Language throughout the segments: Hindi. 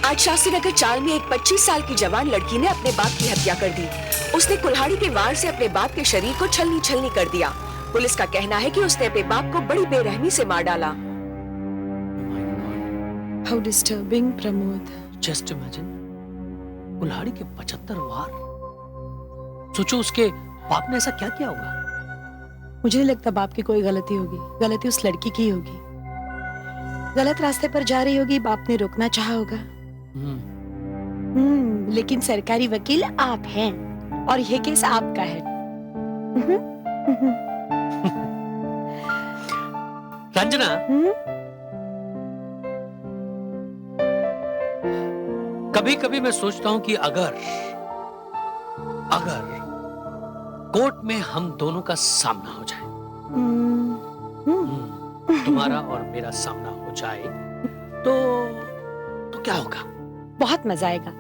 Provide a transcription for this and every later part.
आज शास्त्रीनगर चाल में एक 25 साल की जवान लड़की ने अपने बाप की हत्या कर दी। उसने कुल्हाड़ी के वार से अपने बाप के शरीर को छलनी छलनी कर दिया। पुलिस का कहना है कि उसने अपने बाप को बड़ी बेरहमी से मार डाला। How disturbing, Pramod. Just imagine, कुल्हाड़ी के 75 वार। सोचो उसके बाप ने ऐसा क्या किया होगा। मुझे नहीं लगता बाप की कोई गलती होगी, गलती उस लड़की की होगी। गलत रास्ते पर जा रही होगी, बाप ने रोकना चाहा होगा। लेकिन सरकारी वकील आप हैं और यह केस आपका है। रंजना, कभी कभी मैं सोचता हूं कि अगर कोर्ट में हम दोनों का सामना हो जाए, तुम्हारा और मेरा सामना हो जाए, तो क्या होगा? बहुत मजा आएगा।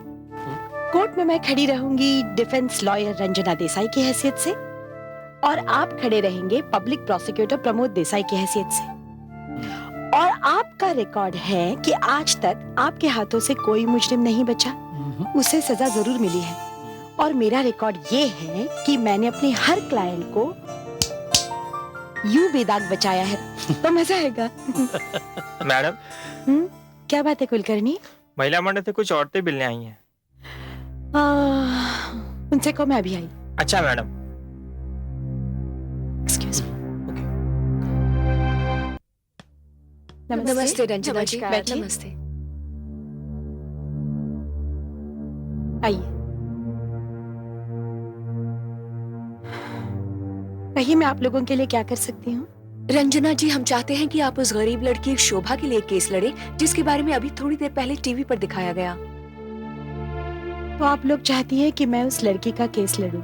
कोर्ट में मैं खड़ी रहूंगी डिफेंस लॉयर रंजना देसाई की हैसियत से और आप खड़े रहेंगे पब्लिक प्रोसिक्यूटर प्रमोद देसाई की हैसियत से। और आपका रिकॉर्ड है कि आज तक आपके हाथों से कोई मुजरिम नहीं बचा, उसे सजा जरूर मिली है। और मेरा रिकॉर्ड ये है कि मैंने अपने हर क्लाइंट को यूं बेदाग बचाया है। तो मजा आएगा। मैडम, क्या बात है कुलकर्णी? महिला मंडल से कुछ औरतें मिलने आई हैं। उनसे को मैं अभी आई। अच्छा मैडम। Excuse me. नमस्ते रंजना जी। बैठिए। नमस्ते। आइए। कहिए मैं आप लोगों के लिए क्या कर सकती हूँ? रंजना जी, हम चाहते हैं कि आप उस गरीब लड़की शोभा के लिए केस लड़े, जिसके बारे में अभी थोड़ी देर पहले टीवी पर दिखाया गया। तो आप लोग चाहती हैं कि मैं उस लड़की का केस लड़ूं।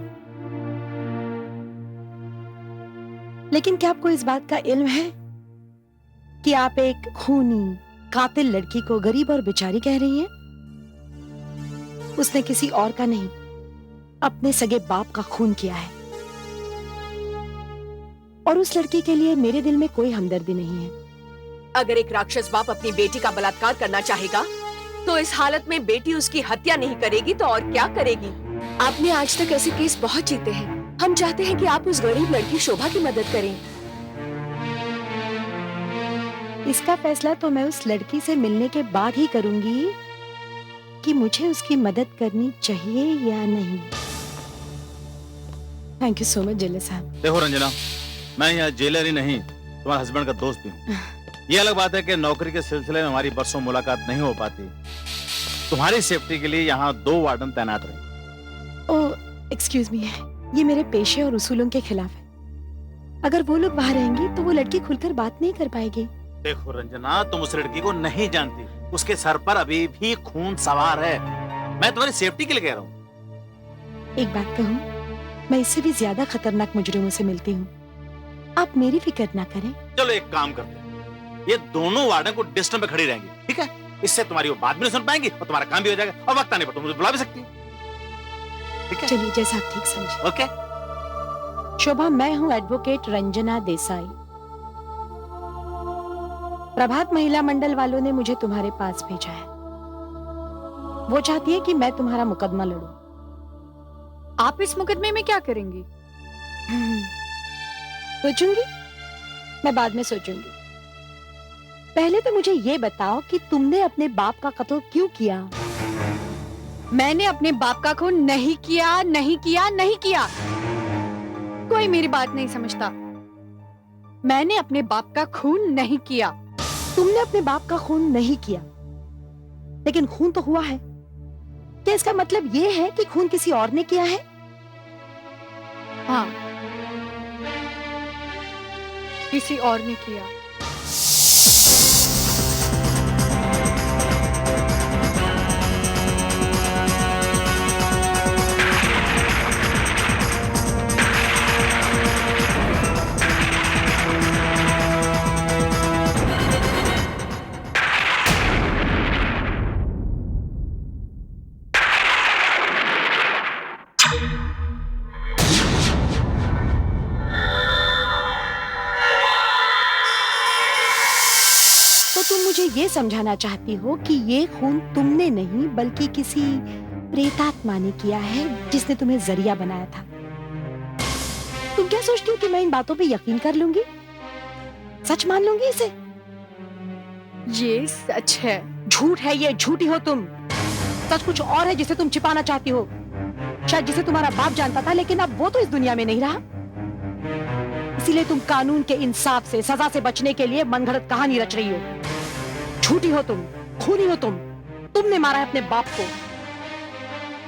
लेकिन क्या आपको इस बात का इल्म है कि आप एक खूनी कातिल लड़की को गरीब और बेचारी कह रही हैं? उसने किसी और का नहीं, अपने सगे बाप का खून किया है। और उस लड़की के लिए मेरे दिल में कोई हमदर्दी नहीं है। अगर एक राक्षस बाप अपनी बेटी का बलात्कार करना चाहेगा, तो इस हालत में बेटी उसकी हत्या नहीं करेगी तो और क्या करेगी? आपने आज तक ऐसे केस बहुत जीते हैं। हम चाहते हैं कि आप उस गरीब लड़की शोभा की मदद करें। इसका फैसला तो मैं उस लड़की से मिलने के बाद ही करूंगी कि मुझे उसकी मदद करनी चाहिए या नहीं। Thank you so much jailer साहब। देखो रंजना, मैं यहाँ जेलर ही नहीं, तुम्हारे हस्बैंड का दोस्त भी हूँ। ये अलग बात है कि नौकरी के सिलसिले में हमारी बरसों मुलाकात नहीं हो पाती। तुम्हारी सेफ्टी के लिए यहाँ 2 वार्डन तैनात रहे। ओह एक्सक्यूज मी, ये मेरे पेशे और उसूलों के खिलाफ है। अगर वो लोग वहाँ रहेंगी तो वो लड़की खुलकर बात नहीं कर पाएगी। देखो रंजना, तुम उस लड़की को नहीं जानती, उसके सर पर अभी भी खून सवार है। मैं तुम्हारी सेफ्टी के लिए कह रहा हूँ। एक बात कहूँ, मैं इससे भी ज्यादा खतरनाक मुजरिमों से मिलती हूँ। आप मेरी फिक्र ना करें। चलो एक काम करते हैं, ये दोनों वार्डन को डिस्टेंस पे खड़ी रहेंगी, ठीक है? इससे तुम्हारी वो बात भी नहीं सुन पाएंगी और तुम्हारा काम भी हो जाएगा, और वक्त आने पर तुम मुझे बुला भी सकती है, ठीक है? चलिए जैसा आप ठीक समझे। ओके। शोभा, मैं हूँ एडवोकेट रंजना देसाई। प्रभात महिला मंडल वालों ने मुझे तुम्हारे पास भेजा है। वो चाहती है कि मैं तुम्हारा मुकदमा लड़ूं। आप इस मुकदमे में क्या करेंगी? सोचूंगी, मैं बाद में सोचूंगी। पहले तो मुझे ये बताओ कि तुमने अपने बाप का कत्ल क्यों किया? मैंने अपने बाप का खून नहीं किया, नहीं किया, नहीं किया। कोई मेरी बात नहीं समझता। मैंने अपने बाप का खून नहीं किया। तुमने अपने बाप का खून नहीं किया, लेकिन खून तो हुआ है। क्या इसका मतलब ये है कि खून किसी और ने किया है? हाँ, किसी और ने किया। ये समझाना चाहती हो कि ये खून तुमने नहीं बल्कि किसी प्रेतात्मा ने किया है जिसने तुम्हें जरिया बनाया था। तुम क्या सोचती हो कि मैं इन बातों पे यकीन कर लूंगी, सच मान लूंगी इसे? ये सच है। झूठ है ये, झूठी हो तुम। सच कुछ और है जिसे तुम छिपाना चाहती हो, शायद जिसे तुम्हारा बाप जानता था, लेकिन अब वो तो इस दुनिया में नहीं रहा। इसीलिए तुम कानून के इंसाफ से, सजा से बचने के लिए मनगढ़ंत कहानी रच रही हो। झूठी हो तुम, खूनी हो तुम। तुमने मारा है अपने बाप को।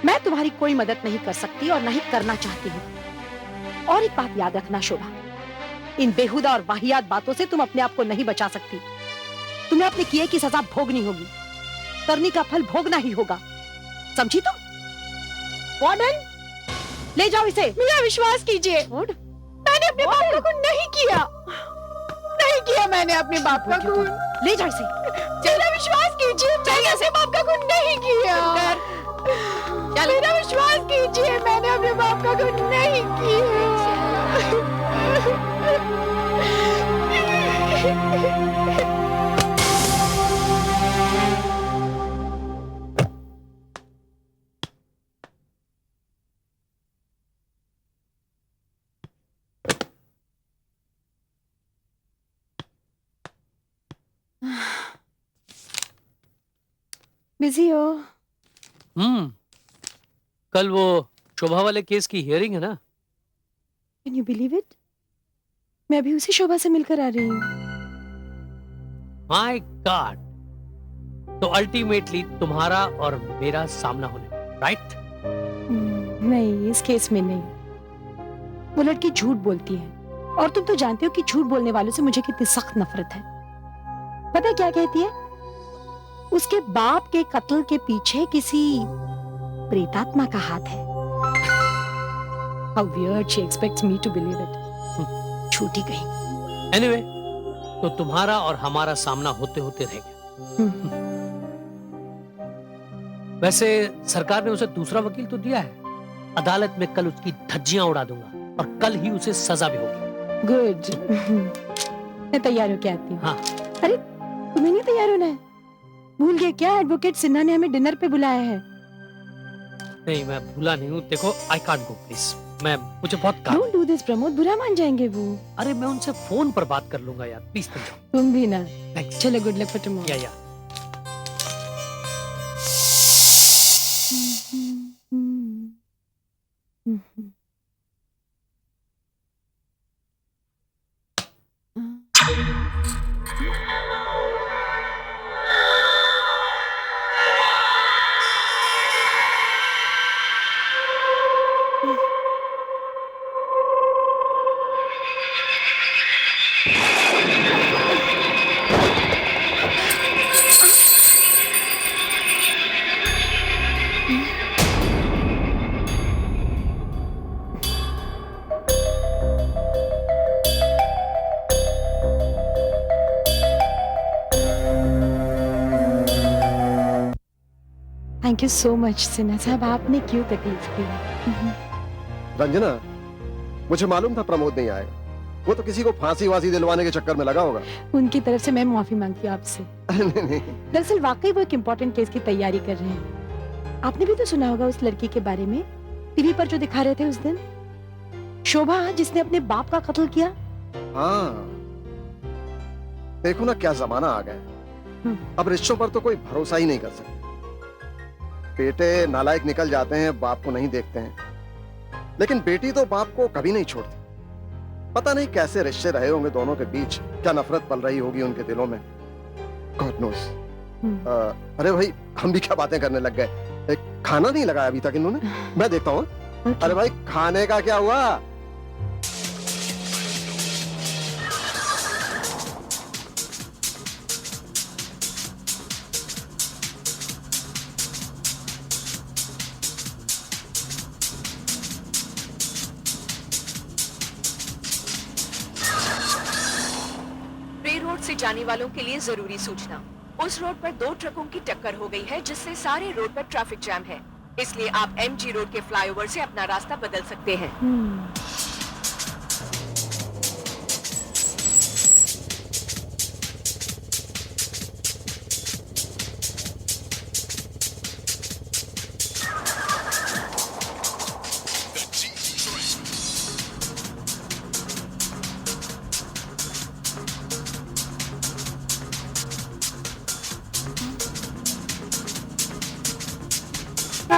मैं तुम्हारी कोई मदद नहीं कर सकती और नहीं करना चाहती हूँ। और एक बात याद रखना शोभा, इन बेहुदा और वाहियात बातों से तुम अपने आप को नहीं बचा सकती। तुम्हें अपने किए की सजा भोगनी होगी, करने का फल भोगना ही होगा, समझी तुम? वार्डन, ले जाओ इसे। मेरा विश्वास कीजिए, मैंने अपने बाप का खून नहीं किया। नहीं किया मैंने अपने बाप का खून। ले जाओ इसे। मेरा विश्वास कीजिए, मैंने अपने बाप का खून नहीं किया। मेरा विश्वास कीजिए, मैंने अपने बाप का खून नहीं किया। बिजी हो? कल वो शोभा वाले केस की हियरिंग है ना? Can you believe it? मैं अभी उसी शोभा से मिलकर आ रही हूँ। My God! तो अल्टीमेटली तुम्हारा और मेरा सामना होने, राइट? नहीं, इस केस में नहीं। वो लड़की झूठ बोलती है और तुम तो जानते हो कि झूठ बोलने वालों से मुझे कितनी सख्त नफरत है। पता है क्या कहती है? उसके बाप के कत्ल के पीछे किसी प्रेतात्मा का हाथ है। How weird she expects me to believe it. झूठी कहीं। एनीवे, तो तुम्हारा और हमारा सामना होते होते रह गया। वैसे सरकार ने उसे दूसरा वकील तो दिया है। अदालत में कल उसकी धज्जियां उड़ा दूंगा और कल ही उसे सजा भी होगी। गुड। मैं तैयार होके आती हूँ। हाँ। अरे तुम्हें नहीं तैयार होना है? भूल गए क्या? एडवोकेट सिन्हा ने हमें डिनर पे बुलाया है। नहीं, मैं भूला नहीं हूँ। देखो, आई कांट गो प्लीज। मुझे बहुत काम। डोंट डू दिस प्रमोद, बुरा मान जाएंगे वो। अरे मैं उनसे फोन पर बात कर लूंगा यार, प्लीज तुम जाओ। तुम भी ना। थैंक्स। चलो, गुड लक फॉर टुमारो। या thank you so much Sinha साहब, आपने क्यों तकलीफ की? रंजना, मुझे मालूम था प्रमोद नहीं आएगा। वो तो किसी को फांसी वासी दिलवाने के चक्कर में लगा होगा। उनकी तरफ से मैं माफी मांगती हूँ आपसे। नहीं नहीं, दरअसल वाकई वो एक इम्पोर्टेंट केस की तैयारी कर रहे हैं। आपने भी तो सुना होगा उस लड़की के बारे में, टीवी पर जो दिखा रहे थे उस दिन, शोभा, जिसने अपने बाप का कत्ल किया। हाँ, देखो ना क्या जमाना आ गया। अब रिश्तों पर तो कोई भरोसा ही नहीं कर सकता। बेटे नालायक निकल जाते हैं, बाप को नहीं देखते हैं, लेकिन बेटी तो बाप को कभी नहीं छोड़ती। पता नहीं कैसे रिश्ते रहे होंगे दोनों के बीच, क्या नफरत पल रही होगी उनके दिलों में, गॉड नोस। अरे भाई, हम भी क्या बातें करने लग गए। खाना नहीं लगाया अभी तक इन्होंने, मैं देखता हूँ। अरे भाई, खाने का क्या हुआ? रोड से जाने वालों के लिए जरूरी सूचना। उस रोड पर 2 ट्रकों की टक्कर हो गई है, जिससे सारे रोड पर ट्रैफिक जैम है। इसलिए आप एमजी रोड के फ्लाईओवर से अपना रास्ता बदल सकते हैं। क्या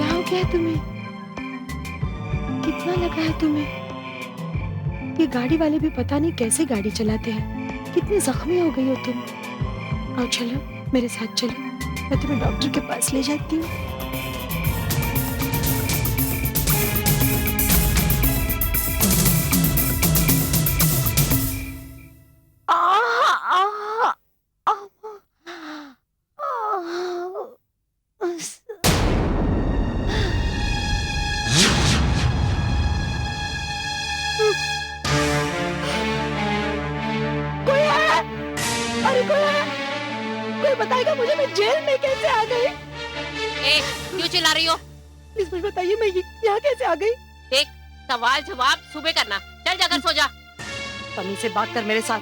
हो गया तुम्हें? कितना लगा है तुम्हें? ये गाड़ी वाले भी पता नहीं कैसे गाड़ी चलाते हैं। कितनी जख्मी हो गई हो तुम। आओ चलो मेरे साथ चलो, मैं तुम्हें डॉक्टर के पास ले जाती हूँ। कोई है? अरे कोई है? कोई बताएगा मुझे मैं जेल में कैसे आ गई? ए, क्यों चिल्ला रही हो? प्लीज मुझे बताइए मैं यहाँ कैसे आ गई? देख, सवाल जवाब सुबह करना। चल जाकर सो जा। तमीज से बात कर मेरे साथ।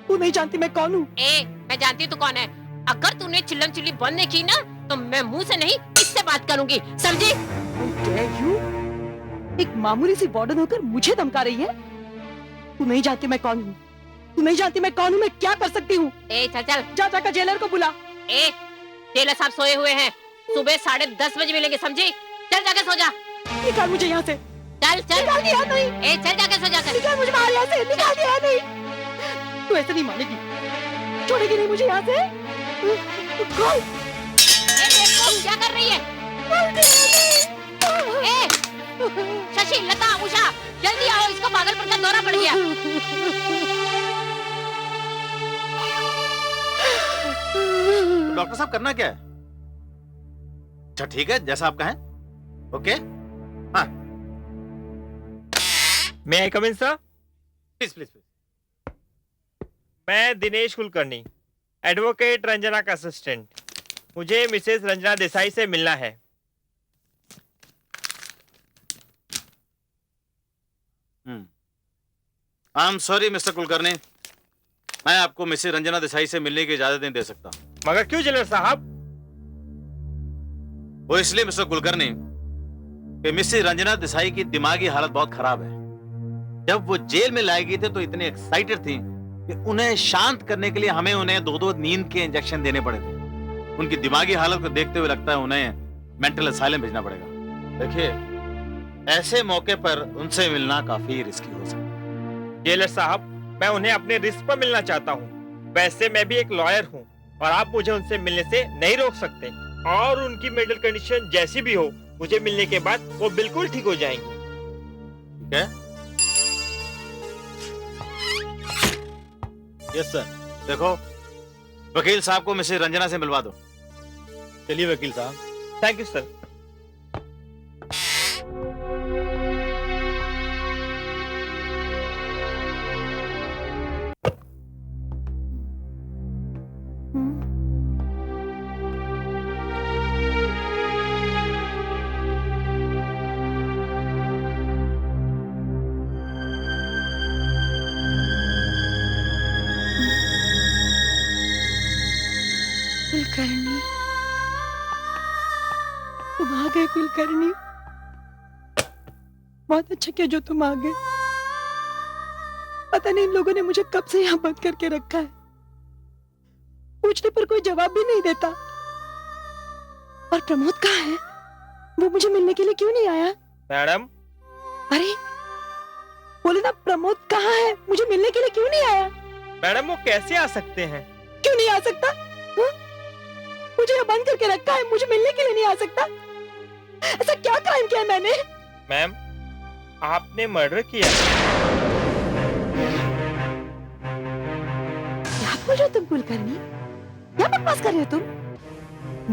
तू नहीं जानती मैं कौन हूँ? ए, मैं जानती हूँ तू कौन है। अगर तूने चिल्लम चिल्ली बंद नहीं की ना, तो मैं मुंह से नहीं इससे बात करूंगी, समझी? एक मामूली सी वार्डन होकर मुझे धमका रही है? तू नहीं जानती मैं कौन हूँ। तू नहीं जानती मैं कौन हूँ, मैं क्या कर सकती हूँ? ए, चल चल। जा जाकर जेलर को बुला। ए, जेलर साहब सोए हुए हैं। सुबह 10:30 बजे मिलेंगे, समझी? चल जाकर सो जा। निकाल मुझे यहाँ से। चल चल। निकाल दिया नहीं। ए, चल जाकर सो जा कर। निकाल मुझे बाहर यहाँ से। निकाल दिया नहीं। तू ऐसे नहीं मानेगी, छोड़ेगी नहीं मुझे यहाँ से। खोल। ए, देखो क्या कर रही है? ए, शशि, लता, उषा, जल्दी आओ, इसको पागलपन का दौरा पड़ गया। तो डॉक्टर साहब करना क्या है? अच्छा ठीक है, जैसा आप कहें। ओके, हाँ मे आई कम इन सर? Please please please. मैं दिनेश कुलकर्णी, एडवोकेट रंजना का असिस्टेंट। मुझे मिसेस रंजना देसाई से मिलना है। I am sorry mister Kulkarni, मैं आपको मिसेस रंजना देसाई से मिलने की इजाजत नहीं दे सकता। मगर क्यों जेलर साहब? वो इसलिए मिस्टर कुलकर्णी कि मिसेस रंजना देसाई की दिमागी हालत बहुत खराब है। जब वो जेल में लाई गई थे तो इतने एक्साइटेड थी कि उन्हें शांत करने के लिए हमें उन्हें 2-2 नींद के इंजेक्शन देने पड़े थे। उनकी दिमागी हालत को देखते हुए लगता है उन्हें मेंटल असाइलम भेजना पड़ेगा। देखिए, ऐसे मौके पर उनसे मिलना काफी रिस्की हो सकता है। जेलर साहब, मैं उन्हें अपने रिस्क पर मिलना चाहता हूँ। वैसे मैं भी एक लॉयर हूँ और आप मुझे उनसे मिलने से नहीं रोक सकते। और उनकी मेडिकल कंडीशन जैसी भी हो, मुझे मिलने के बाद वो बिल्कुल ठीक हो जाएंगी। ठीक है? Yes sir. देखो, वकील साहब को मिसेस रंजना से मिलवा दो। चलिए वकील साहब। Thank you sir. कुलकर्णी, तुम आ गए कुलकर्णी। बहुत अच्छा किया जो तुम आ गए। पता नहीं इन लोगों ने मुझे कब से यहाँ बंद करके रखा है। पूछने पर कोई जवाब भी नहीं देता। और प्रमोद कहाँ है? वो मुझे मिलने के लिए क्यों नहीं आया? मैडम, अरे बोले ना, प्रमोद कहाँ है? मुझे मिलने के लिए क्यों नहीं आया? मैडम वो कैसे आ सकते हैं? क्यों नहीं आ सकता? हा? मुझे यहाँ बंद करके रखा है, मुझे मिलने के लिए नहीं आ सकता? ऐसा क्या क्राइम किया मैंने? मैम, आपने मर्डर किया। क्या बोल रहे हो तुम कुलकर्णी? क्या बकवास कर रहे हो तुम?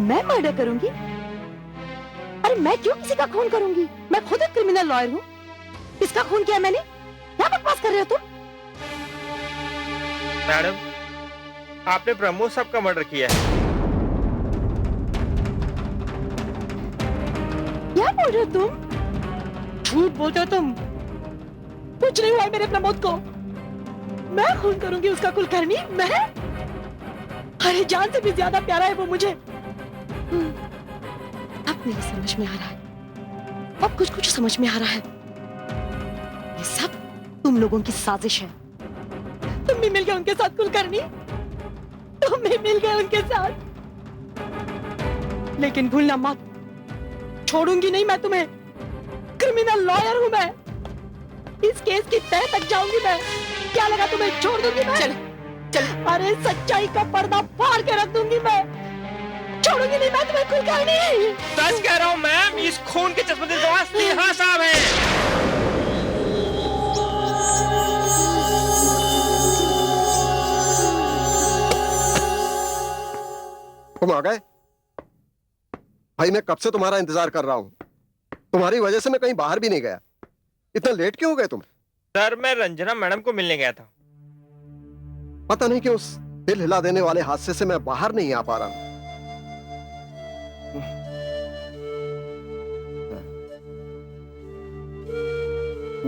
मैं मर्डर करूंगी? अरे मैं क्यों किसी का खून करूंगी? मैं खुद एक क्रिमिनल लॉयर हूँ। किसका खून किया मैंने? क्या बकवास कर रहे हो तुम? मैडम, आपने प्रमोद साहब का मर्डर किया है। क्या बोल रहे हो तुम? झूठ बोलते हो तुम। कुछ नहीं हुआ है मेरे प्रमोद को। मैं खून करूंगी उसका कुलकर्णी? मैं? अरे जान से भी ज्यादा प्यारा है वो मुझे। अब मेरी समझ में आ रहा है। अब कुछ कुछ समझ में आ रहा है। ये सब तुम लोगों की साजिश है। तुम भी मिल गए उनके साथ कुलकर्णी। तुम भी मिल गए उनके साथ। लेकिन भूलना मत, छोड़ूंगी नहीं मैं तुम्हें। क्रिमिनल लॉयर हूं मैं। इस केस की तह तक जाऊंगी मैं। क्या लगा तुम्हें छोड़ दूंगी मैं? चल, चल। अरे सच्चाई का पर्दा फाड़ के रख दूंगी मैं। छोड़ूंगी नहीं मैं तुम्हें कुलकर्णी। सच कह रहा हूँ मैम, इस खून के चश्मदीद गवाह सिन्हा साहब हैं। तुम आ गए? भाई मैं कब से तुम्हारा इंतजार कर रहा हूं। तुम्हारी वजह से मैं कहीं बाहर भी नहीं गया। इतना लेट क्यों हो गए तुम? सर, मैं रंजना मैडम को मिलने गया था। पता नहीं क्यों उस दिल हिला देने वाले हादसे से मैं बाहर नहीं आ पा रहा हूं।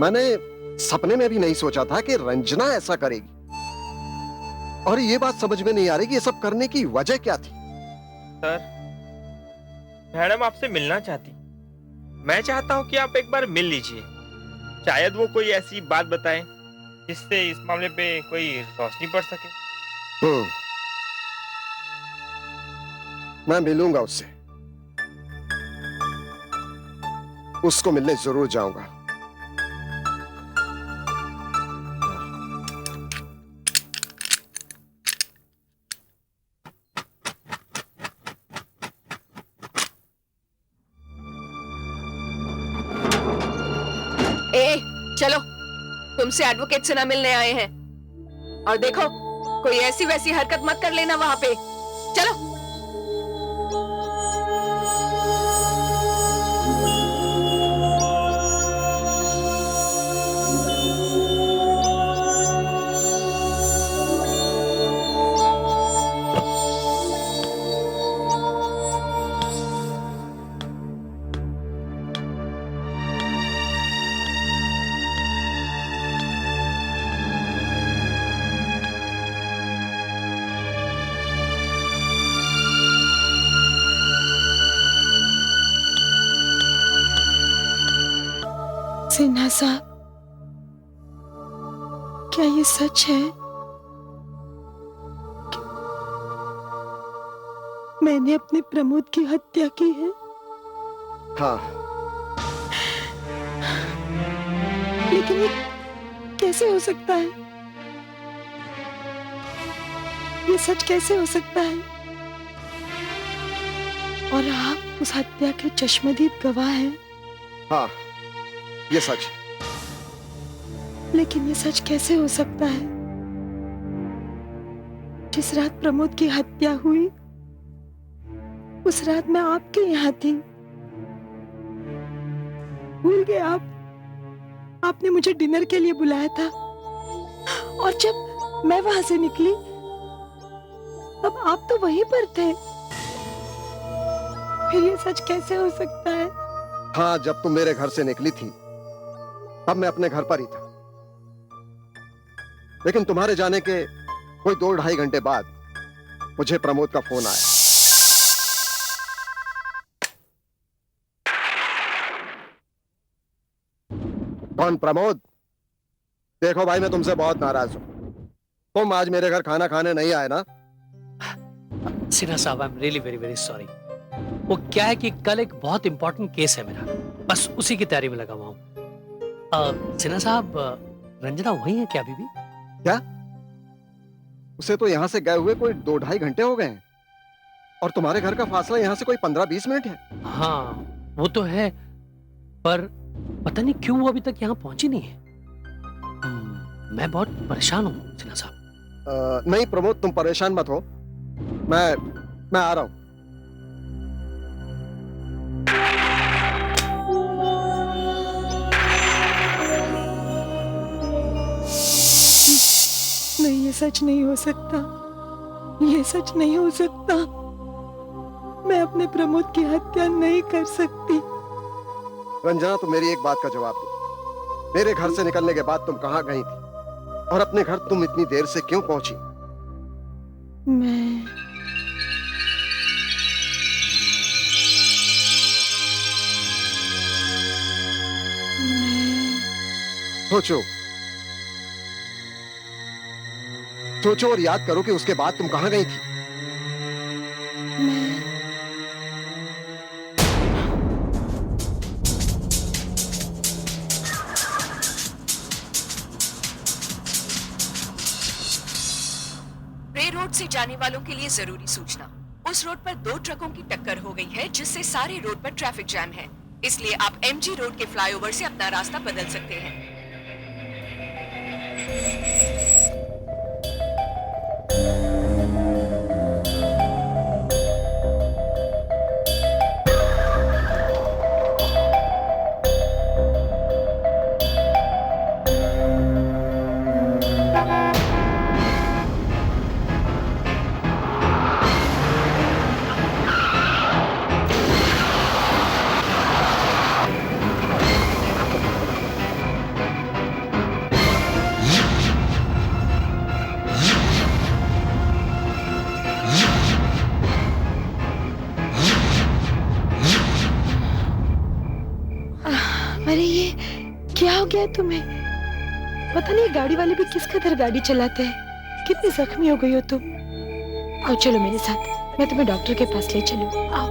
मैंने सपने में भी नहीं सोचा था कि रंजना ऐसा करेगी। और ये बात समझ में नहीं आ रही कि ये सब करने की वजह क्या थी। सर, मैडम आपसे मिलना चाहती। मैं चाहता हूं कि आप एक बार मिल लीजिए। शायद वो कोई ऐसी बात बताएं जिससे इस मामले पे कोई रोशनी पड़ सके। मैं मिलूंगा उससे। उसको मिलने जरूर जाऊंगा। चलो, तुमसे एडवोकेट से ना मिलने आए हैं। और देखो, कोई ऐसी वैसी हरकत मत कर लेना वहां पे। चलो। सिन्हा साहब, क्या ये सच है? मैंने अपने प्रमोद की हत्या की है? हाँ। लेकिन ये कैसे हो सकता है? ये सच कैसे हो सकता है? और आप उस हत्या के चश्मदीद गवाह हैं? हाँ, ये सच है। लेकिन ये सच कैसे हो सकता है? जिस रात प्रमोद की हत्या हुई, उस रात मैं आपके यहाँ थी। भूल गए आप? आपने मुझे डिनर के लिए बुलाया था। और जब मैं वहां से निकली, तब आप तो वहीं पर थे। फिर ये सच कैसे हो सकता है? हाँ, जब तुम मेरे घर से निकली थी, तब मैं अपने घर पर ही था। लेकिन तुम्हारे जाने के कोई 2-2.5 घंटे बाद मुझे प्रमोद का फोन आया। कौन, प्रमोद? देखो भाई, मैं तुमसे बहुत नाराज हूँ। तुम आज मेरे घर खाना खाने नहीं आए ना? सिन्हा साहब, I am really very very sorry. वो क्या है कि कल एक बहुत इंपॉर्टेंट केस है मेरा, बस उसी की तैयारी में लगा हुआ हूँ। सिन्हा साहब, रंजना वही है क्या अभी भी? क्या? उसे तो यहाँ से गए हुए कोई 2-2.5 घंटे हो गए हैं, और तुम्हारे घर का फासला यहाँ से कोई 15-20 मिनट है। हाँ वो तो है, पर पता नहीं क्यों वो अभी तक यहाँ पहुंची नहीं है। मैं बहुत परेशान हूँ सिन्हा साहब। नहीं प्रमोद, तुम परेशान मत हो, मैं आ रहा हूँ। नहीं, ये सच नहीं हो सकता, ये सच नहीं हो सकता। मैं अपने प्रमोद की हत्या नहीं कर सकती। रंजना, तुम मेरी एक बात का जवाब दो। मेरे घर से निकलने के बाद तुम कहाँ गई थी, और अपने घर तुम इतनी देर से क्यों पहुंची? मैं सोचो, सोचो और याद करो कि उसके बाद तुम कहाँ गई थी। रे रोड से जाने वालों के लिए जरूरी सूचना। उस रोड पर 2 ट्रकों की टक्कर हो गई है, जिससे सारे रोड पर ट्रैफिक जैम है। इसलिए आप एमजी रोड के फ्लाईओवर से अपना रास्ता बदल सकते हैं। अरे ये क्या हो गया है तुम्हें? पता नहीं गाड़ी वाले भी किस कदर गाड़ी चलाते हैं। कितनी जख्मी हो गई हो तुम। आओ चलो मेरे साथ, मैं तुम्हें डॉक्टर के पास ले चलूं। आओ।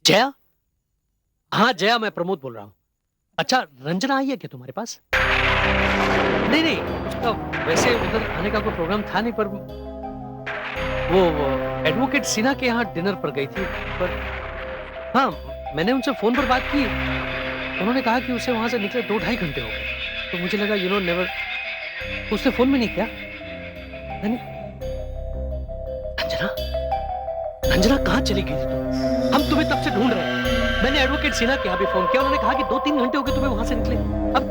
जया? हाँ जया, मैं प्रमोद बोल रहा हूँ। अच्छा, रंजना आई है क्या तुम्हारे पास? नहीं नहीं, उसका वैसे उधर आने का कोई प्रोग्राम था नहीं, पर वो एडवोकेट सिन्हा के यहाँ डिनर पर गई थी। पर हाँ, मैंने उनसे फोन पर बात की, उन्होंने कहा कि उसे वहां से निकले 2-2.5 घंटे हो गए। तो मुझे लगा नेवर, उसने फोन में नहीं किया। रंजना, रंजना कहाँ चली गई थी तुम? हम तुम्हें तब से ढूंढ रहे हैं। मैंने एडवोकेट सिन्हा के यहाँ भी फोन किया, उन्होंने कहा कि 2-3 घंटे हो गए तुम्हें वहां से निकले। अब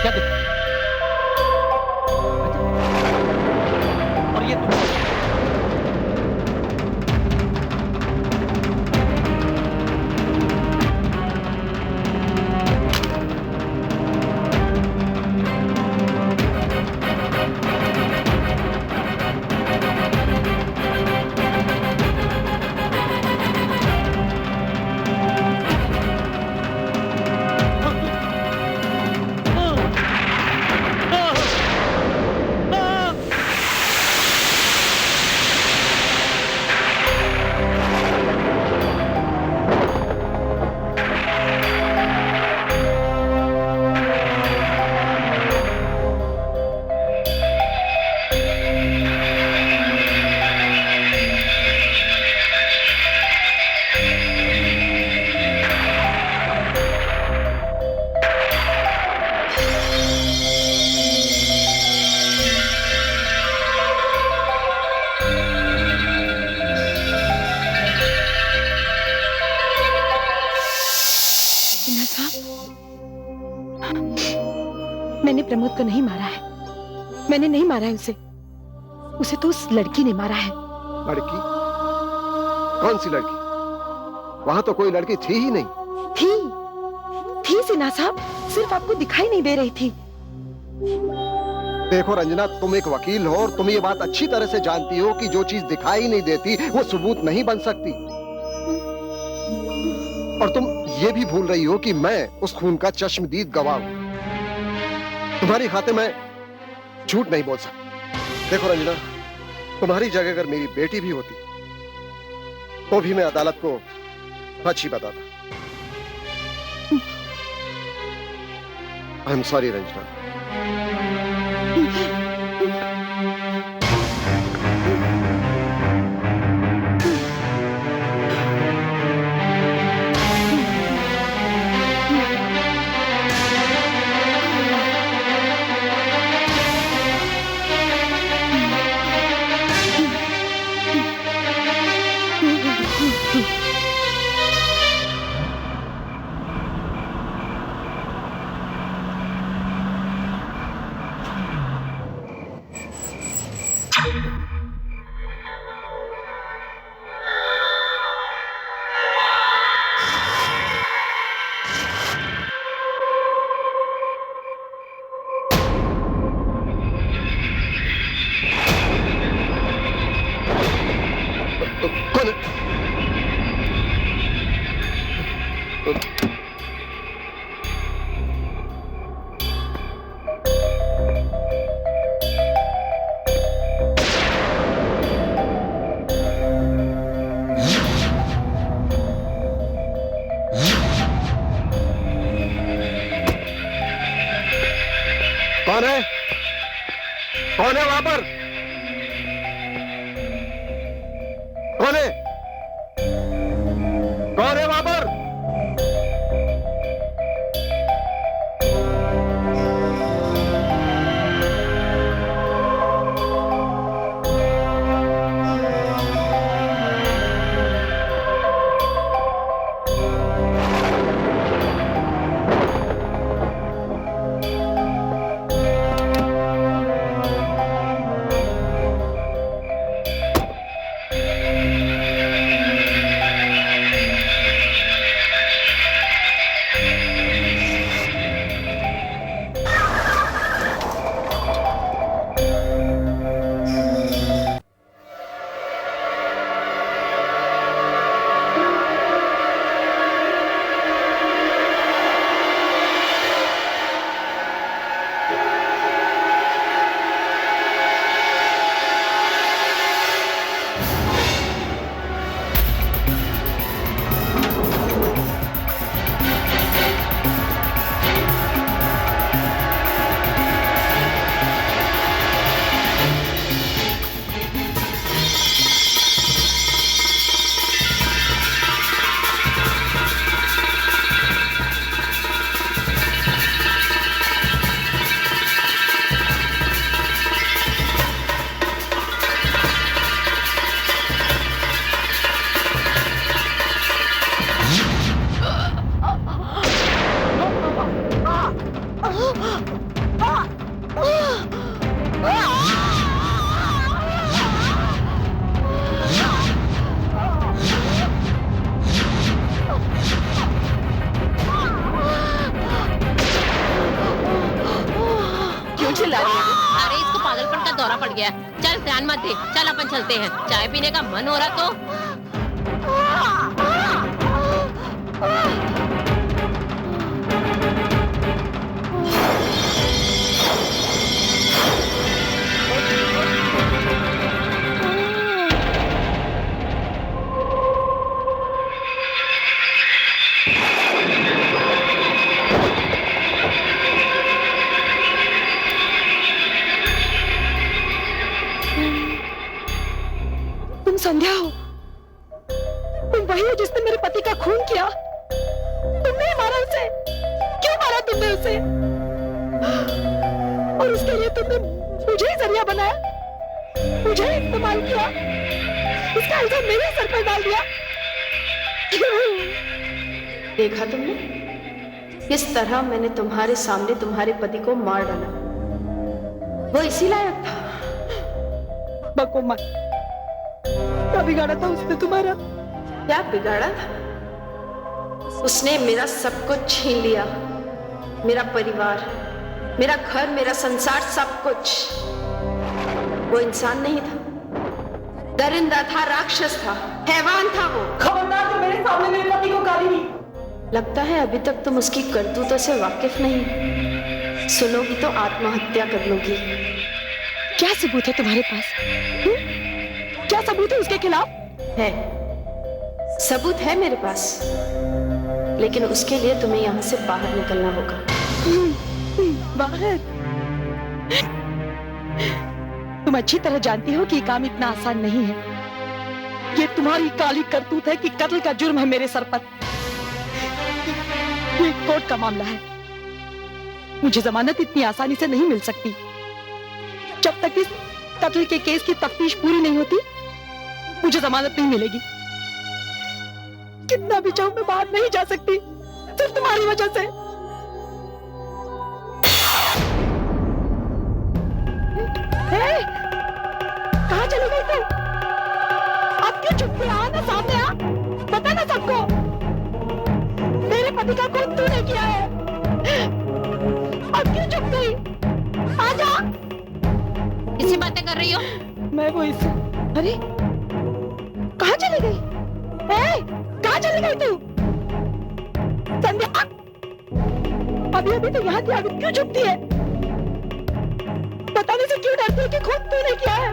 क्या देखो? और ये तुम मैंने प्रमोद को नहीं मारा है, मैंने नहीं मारा है उसे। उसे तो उस लड़की ने मारा है। लड़की? कौन सी लड़की? वहां तो कोई लड़की थी ही नहीं। थी सिन्हा साहब, सिर्फ आपको दिखाई नहीं दे रही थी। देखो रंजना, तुम एक वकील हो और तुम ये बात अच्छी तरह से जानती हो कि जो चीज दिखाई नहीं देती वो सबूत नहीं बन सकती। और तुम ये भी भूल रही हो कि मैं उस खून का चश्मदीद गवाह हूं। तुम्हारी खातिर मैं झूठ नहीं बोल सकता। देखो रंजना, तुम्हारी जगह अगर मेरी बेटी भी होती तो भी मैं अदालत को सच ही बताता। I am sorry Ranjana. कौन है? कौन है वहां पर? कौन है? कौन है वहां पर? अरे इसको पागलपन का दौरा पड़ गया। चल ध्यान मत दे, चल अपन चलते हैं। चाय पीने का मन हो रहा तो संध्या हो, तुम वही हो जिसने मेरे पति का खून किया। तुमने मारा उसे, क्यों मारा तुमने उसे? और उसके लिए तुमने मुझे ही जरिया बनाया, मुझे ही इस्तेमाल किया, इसका इल्जाम मेरे सर पर डाल दिया। देखा तुमने, किस तरह मैंने तुम्हारे सामने तुम्हारे पति को मार डाला। वो इसी लायक था। बको मत। क्या बिगाड़ा था उसने तुम्हारा? क्या बिगाड़ा था? उसने मेरा सब कुछ छीन लिया, मेरा परिवार, मेरा घर, मेरा संसार, सब कुछ। वो इंसान नहीं था, दरिंदा था, राक्षस था, हैवान था वो। खबरदार तुम मेरे सामने मेरे पति को गाली दी। लगता है अभी तक तुम उसकी करतूतों से वाकिफ नहीं। सुनोगी तो आत्महत्या कर लोगी। क्या सबूत है तुम्हारे पास? क्या सबूत है उसके खिलाफ? है, सबूत है मेरे पास, लेकिन उसके लिए तुम्हें यहाँ से बाहर निकलना होगा। बाहर? तुम अच्छी तरह जानती हो कि ये काम इतना आसान नहीं है। ये तुम्हारी काली करतूत है कि कत्ल का जुर्म है मेरे सर पर। ये कोर्ट का मामला है। मुझे जमानत इतनी आसानी से नहीं मिल सकती। जब तक इस कत्ल के केस की तफ्तीश पूरी नहीं होती, मुझे जमानत नहीं मिलेगी। कितना भी चाहूं मैं बाहर नहीं जा सकती, सिर्फ तुम्हारी वजह से। कहाँ चली गई तू? अब क्यों चुप रहा? ना सामने आ, बता ना सबको। मेरे पति का खून तूने किया है। अब क्यों चुप गई? आजा। किससे बातें कर रही हो? मैं वो इससे। अरे कहाँ चली गई? कहाँ चली गई तू? संध्या, अभी अभी तो यहाँ थी, अभी क्यों चुपती है? बताने से क्यों डरती है कि खून तूने किया है?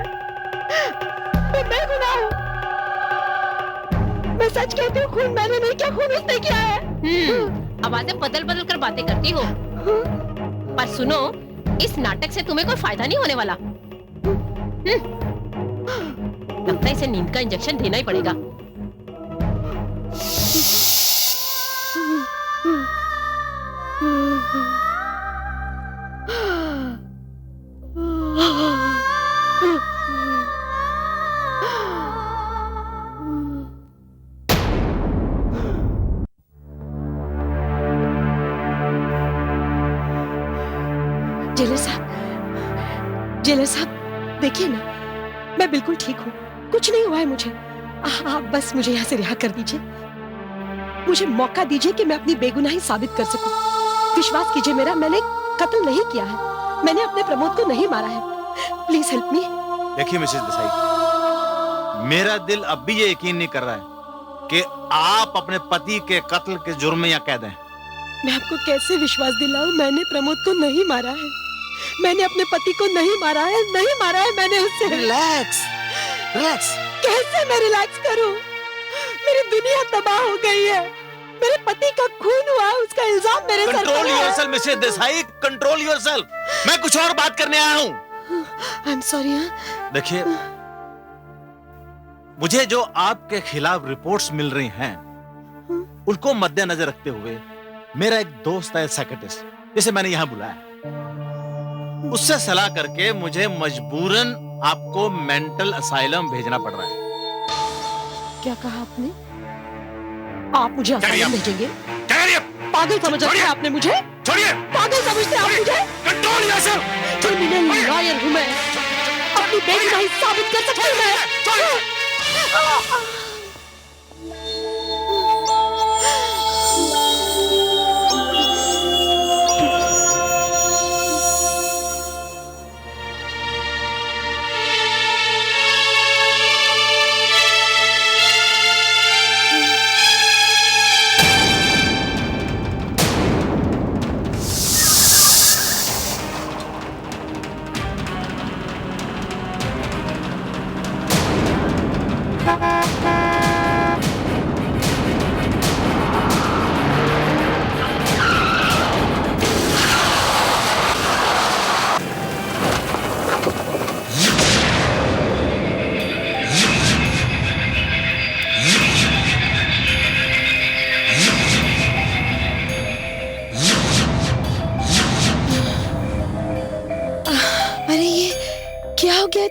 मैं बेगुनाह हूँ। मैं सच कहती हूँ, खून मैंने नहीं किया, खून उसने किया है। आवाजें बदल बदल कर बातें करती हो। पर सुनो, इस नाटक से तुम्हें कोई फायदा नहीं होने वाला। लगता है इसे नींद का इंजेक्शन देना ही पड़ेगा। जेलर साहब, देखिए ना, मैं बिल्कुल ठीक हूँ, कुछ नहीं हुआ है मुझे। आप बस मुझे यहाँ से रिहा कर दीजिए। मुझे मौका दीजिए कि मैं अपनी बेगुनाही साबित कर सकूं। विश्वास कीजिए मेरा, मैंने कत्ल नहीं किया है, मैंने अपने प्रमोद को नहीं मारा है। Please help me. देखिए मिसेस देसाई, मेरा दिल अब भी ये यकीन नहीं कर रहा है कि आप अपने पति के कत्ल के जुर्म में यहाँ कैद हैं। मैं आपको कैसे विश्वास दिलाऊं? मैंने प्रमोद को नहीं मारा है, मैंने अपने पति को नहीं मारा है, नहीं मारा है मैंने उससे। Relax, relax. कैसे मैं रिलैक्स करूं? मेरी दुनिया तबाह हो गई है। मेरे पति का खून हुआ, उसका इल्जाम मेरे सर पर है। Control yourself Mrs Desai, control yourself. मैं कुछ और बात करने आया हूँ। I am sorry. देखिए, मुझे जो आपके खिलाफ रिपोर्ट्स मिल रही हैं, उनको मद्देनजर रखते हुए मेरा एक दोस्त है साइकियाट्रिस्ट, जिसे मैंने यहाँ बुलाया, उससे सलाह करके मुझे मजबूरन आपको मेंटल असाइलम भेजना पड़ रहा है। क्या कहा आपने? आप मुझे असाइलम भेजेंगे? पागल समझ रहे हैं आपने मुझे? छोड़िए! पागल समझते हैं आप मुझे? Control yourself. क्रिमिनल लॉयर हूँ मैं, अपनी बेगुनाही साबित कर सकती हूँ मैं।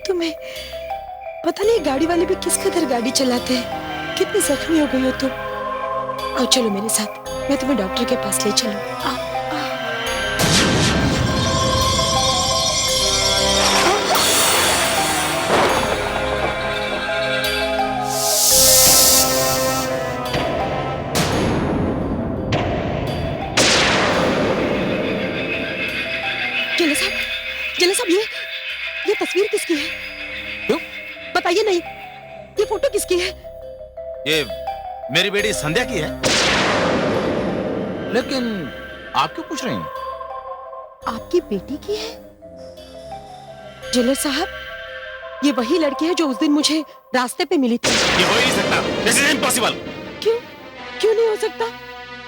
तुम्हें पता नहीं, गाड़ी वाले भी किस कदर गाड़ी चलाते हैं। कितनी जख्मी हो गई हो तुम। आओ चलो मेरे साथ। मैं तुम्हें डॉक्टर के पास ले चलूं? जेलर साहब, ये तस्वीर किसकी है? क्यों? बताइए नहीं, ये फोटो किसकी है? ये मेरी बेटी संध्या की है। लेकिन आप क्यों पूछ रही हैं? आपकी बेटी की है? जेलर साहब, ये वही लड़की है जो उस दिन मुझे रास्ते पे मिली थी। ये हो ही नहीं सकता। This is impossible. क्यों? क्यों नहीं हो सकता?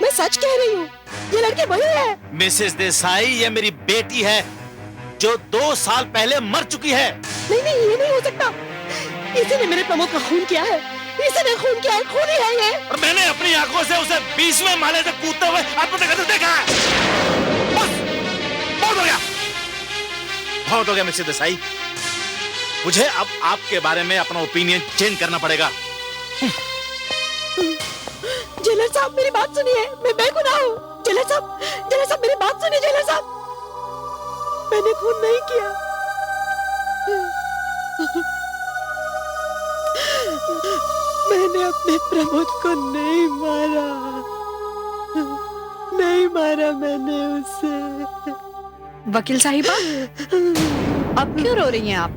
मैं सच कह रही हूँ, ये लड़की वही है। मिसेस देसाई, ये मेरी बेटी है जो 2 साल पहले मर चुकी है। नहीं नहीं, ये नहीं हो सकता। इसी ने मेरे प्रमोद का खून किया है। इसी ने खून किया है, खूनी है ये। और मैंने अपनी आंखों से उसे 20वें माले से कूदते हुए आत्महत्या करते देखा है। बस, बहुत हो गया, बहुत हो गया मिसेस देसाई। मुझे अब आपके बारे में अपना ओपिनियन चेंज करना पड़ेगा। जेलर साहब, मेरी बात सुनिए, मैं बेगुनाह हूँ। जेलर साहब मेरी बात सुनिए। जेलर साहब, मैंने खून नहीं किया। मैंने अपने प्रमोद को नहीं मारा। नहीं मारा मैंने उसे। वकील साहिबा, अब क्यों रो रही हैं आप?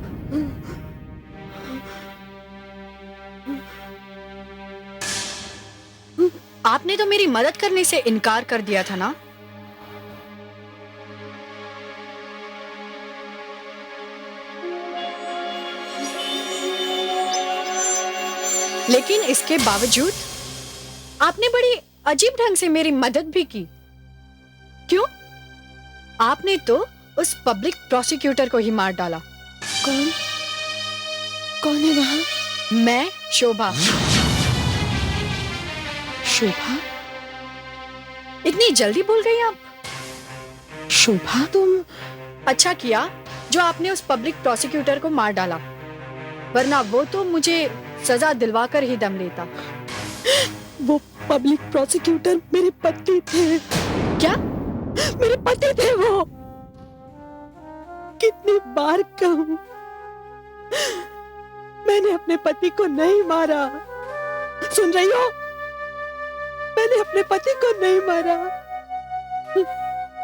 आपने तो मेरी मदद करने से इनकार कर दिया था ना? लेकिन इसके बावजूद आपने बड़ी अजीब ढंग से मेरी मदद भी की। क्यों? आपने तो उस पब्लिक प्रोसिक्यूटर को ही मार डाला। कौन? कौन है वहां? मैं शोभा। शोभा? इतनी जल्दी भूल गई आप? शोभा, तुम? अच्छा किया जो आपने उस पब्लिक प्रोसिक्यूटर को मार डाला, वरना वो तो मुझे सजा दिलवाकर ही दम लेता। वो पब्लिक प्रोसिक्यूटर मेरे पति थे। क्या? मेरे पति थे वो। कितनी बार कहूं, मैंने अपने पति को नहीं मारा। सुन रही हो? मैंने अपने पति को नहीं मारा।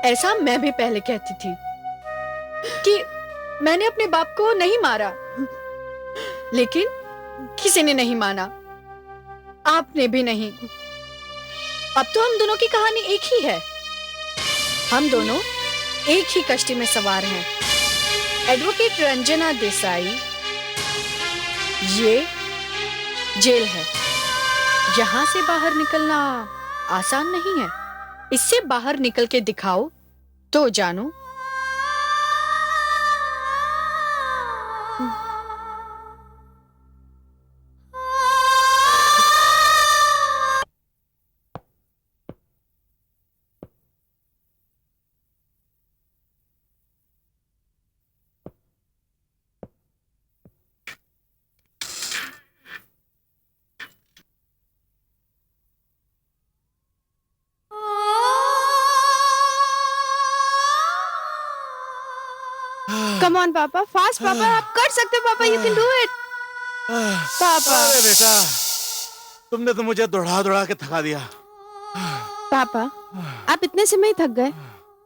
ऐसा मैं भी पहले कहती थी कि मैंने अपने बाप को नहीं मारा, लेकिन किसी ने नहीं माना, आपने भी नहीं। अब तो हम दोनों की कहानी एक ही है। हम दोनों एक ही कश्ती में सवार हैं। एडवोकेट रंजना देसाई, ये जेल है। यहां से बाहर निकलना आसान नहीं है। इससे बाहर निकल के दिखाओ तो जानो। कम ऑन पापा, फास्ट पापा, आप कर सकते हो पापा, यू कैन डू इट पापा। अरे बेटा, तुमने तो मुझे दौड़ा दौड़ा के थका दिया। पापा, आप इतने से में ही थक गए?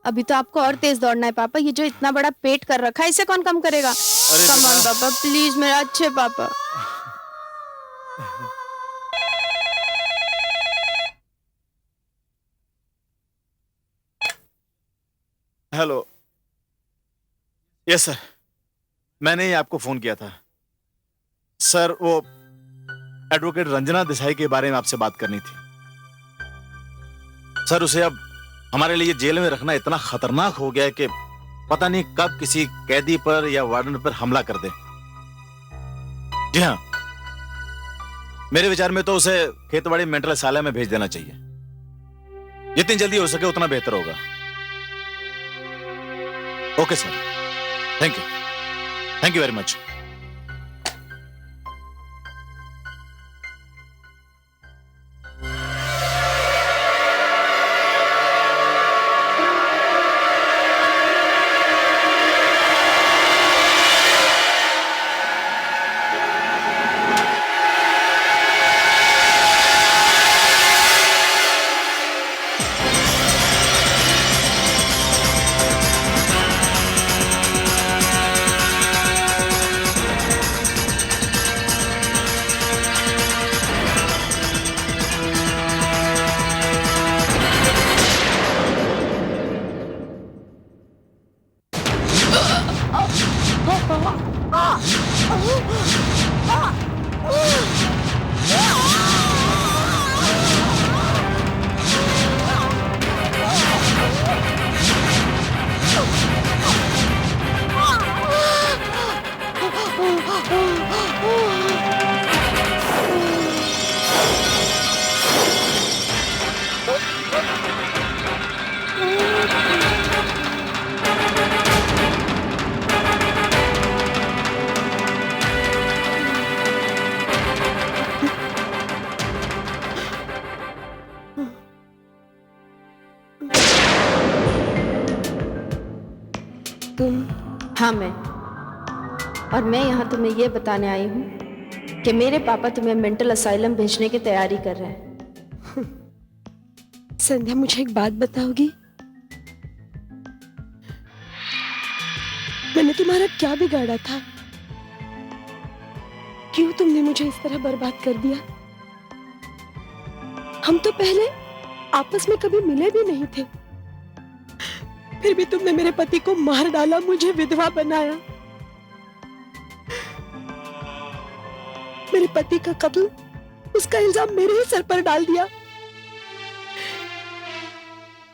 अभी तो आपको और तेज दौड़ना है पापा। ये जो इतना बड़ा पेट कर रखा है, इसे कौन कम करेगा? कम ऑन पापा, प्लीज मेरे अच्छे पापा। हेलो, यस सर, मैंने ही आपको फोन किया था। सर, वो एडवोकेट रंजना देसाई के बारे में आपसे बात करनी थी। सर, उसे अब हमारे लिए जेल में रखना इतना खतरनाक हो गया है कि पता नहीं कब किसी कैदी पर या वार्डन पर हमला कर दे। जी हाँ, मेरे विचार में तो उसे खेतवाड़ी मेंटल अस्पताल में भेज देना चाहिए। जितनी जल्दी हो सके उतना बेहतर होगा। Okay sir, thank you very much. हाँ मैं। और मैं यहाँ तुम्हें ये बताने आई हूँ कि मेरे पापा तुम्हें मेंटल असाइलम भेजने की तैयारी कर रहे हैं। संध्या, मुझे एक बात बताओगी? मैंने तुम्हारा क्या बिगाड़ा था? क्यों तुमने मुझे इस तरह बर्बाद कर दिया? हम तो पहले आपस में कभी मिले भी नहीं थे, फिर भी तुमने मेरे पति को मार डाला, मुझे विधवा बनाया। मेरे पति का कत्ल, उसका इल्जाम मेरे ही सर पर डाल दिया।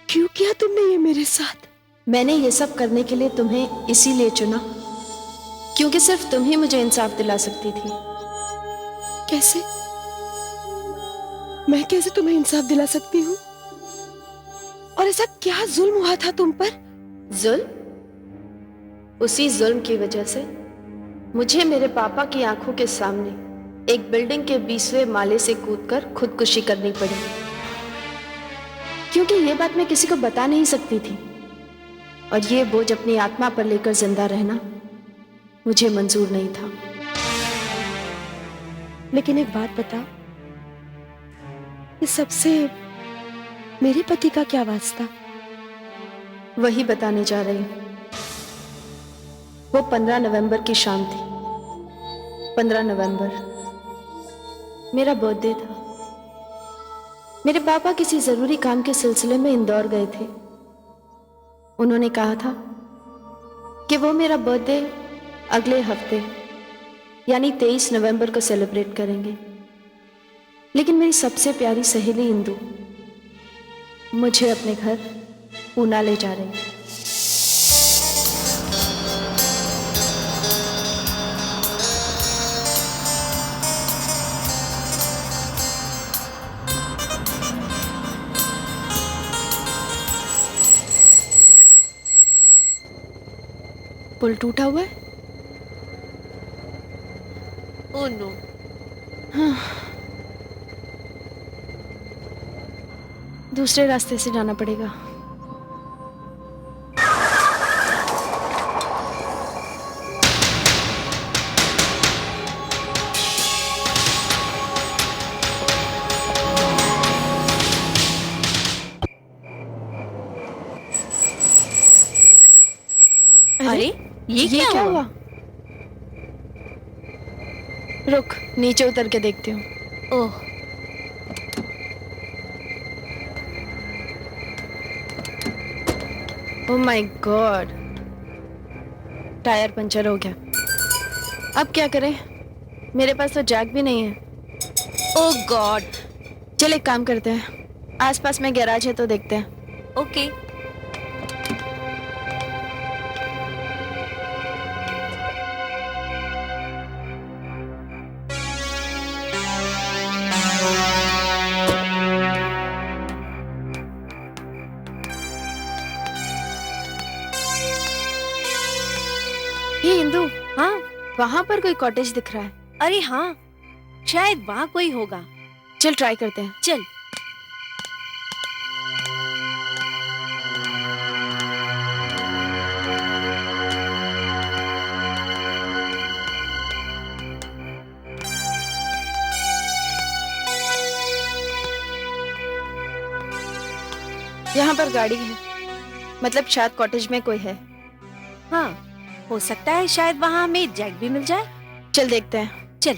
क्यों किया तुमने ये मेरे साथ? मैंने ये सब करने के लिए तुम्हें इसीलिए चुना क्योंकि सिर्फ तुम ही मुझे इंसाफ दिला सकती थी। कैसे? मैं कैसे तुम्हें इंसाफ दिला सकती हूँ? और ऐसा क्या जुल्म हुआ था तुम पर? जुल्म? उसी जुल्म की वजह से मुझे मेरे पापा की आंखों के सामने एक बिल्डिंग के 20वें माले से कूदकर खुदकुशी करनी पड़ी, क्योंकि ये बात मैं किसी को बता नहीं सकती थी और ये बोझ अपनी आत्मा पर लेकर जिंदा रहना मुझे मंजूर नहीं था। लेकिन एक बात बता, इस सबसे मेरे पति का क्या वास्ता? वही बताने जा रही हूं। वो 15 नवंबर की शाम थी। 15 नवंबर मेरा बर्थडे था। मेरे पापा किसी जरूरी काम के सिलसिले में इंदौर गए थे। उन्होंने कहा था कि वो मेरा बर्थडे अगले हफ्ते यानी 23 नवंबर को सेलिब्रेट करेंगे। लेकिन मेरी सबसे प्यारी सहेली इंदु मुझे अपने घर पूना ले जा रही है। पुल टूटा हुआ है। Oh no. दूसरे रास्ते से जाना पड़ेगा। अरे ये क्या हुआ? रुक, नीचे उतर के देखती हूँ। Oh, oh my god, tyre puncture हो गया। अब क्या करें? मेरे पास तो जैक भी नहीं है। ओह गॉड। चल एक काम करते हैं, आसपास में गैराज है तो देखते हैं। ओके। ये इंदु, हाँ, वहां पर कोई कॉटेज दिख रहा है। अरे हाँ, शायद वहाँ कोई होगा। चल ट्राई करते हैं। चल। यहाँ पर गाड़ी है, मतलब शायद कॉटेज में कोई है। हाँ, हो सकता है शायद वहाँ हमें जैक भी मिल जाए। चल देखते हैं। चल।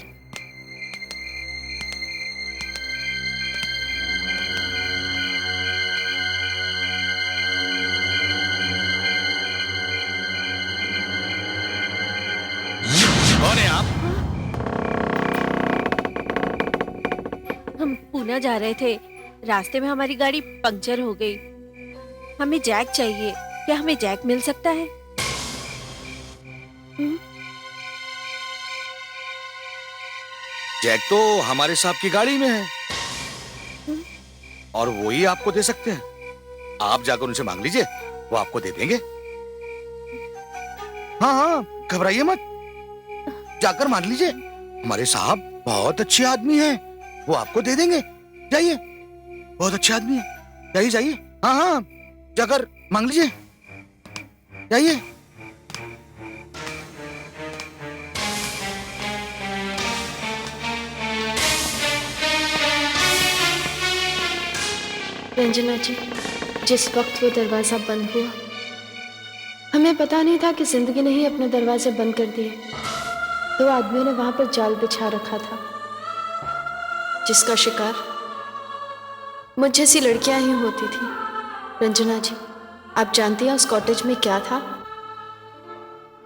कौन है आप? हम पूना जा रहे थे, रास्ते में हमारी गाड़ी पंक्चर हो गई। हमें जैक चाहिए, क्या हमें जैक मिल सकता है? जैक तो हमारे साहब की गाड़ी में है और वो ही आपको दे सकते हैं। आप जाकर उनसे मांग लीजिए, वो आपको दे देंगे। हाँ हाँ, घबराइए मत, जाकर मांग लीजिए। हमारे साहब बहुत अच्छे आदमी हैं, वो आपको दे देंगे। जाइए, बहुत अच्छे आदमी है। जाइए जाइए, हाँ हाँ, जाकर मांग लीजिए, जाइए। रंजना जी, जिस वक्त वो दरवाजा बंद हुआ, हमें पता नहीं था कि जिंदगी ने ही अपने दरवाजे बंद कर दिए। दो आदमियों ने वहां पर जाल बिछा रखा था, जिसका शिकार मुझ जैसी लड़कियां ही होती थी। रंजना जी, आप जानती हैं उस कॉटेज में क्या था?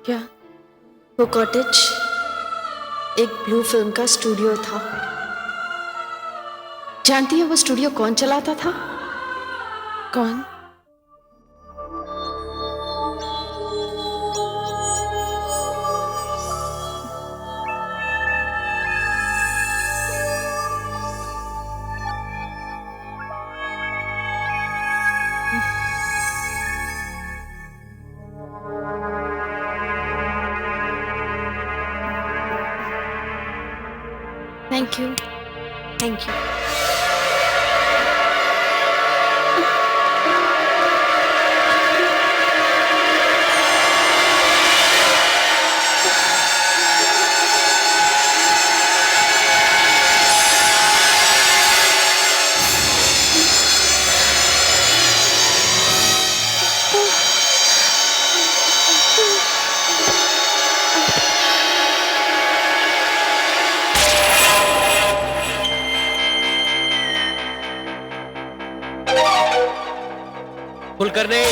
क्या? वो कॉटेज एक ब्लू फिल्म का स्टूडियो था। जानती हैं वो स्टूडियो कौन चलाता था? कौन? Thank you. Thank you. Kulkarni,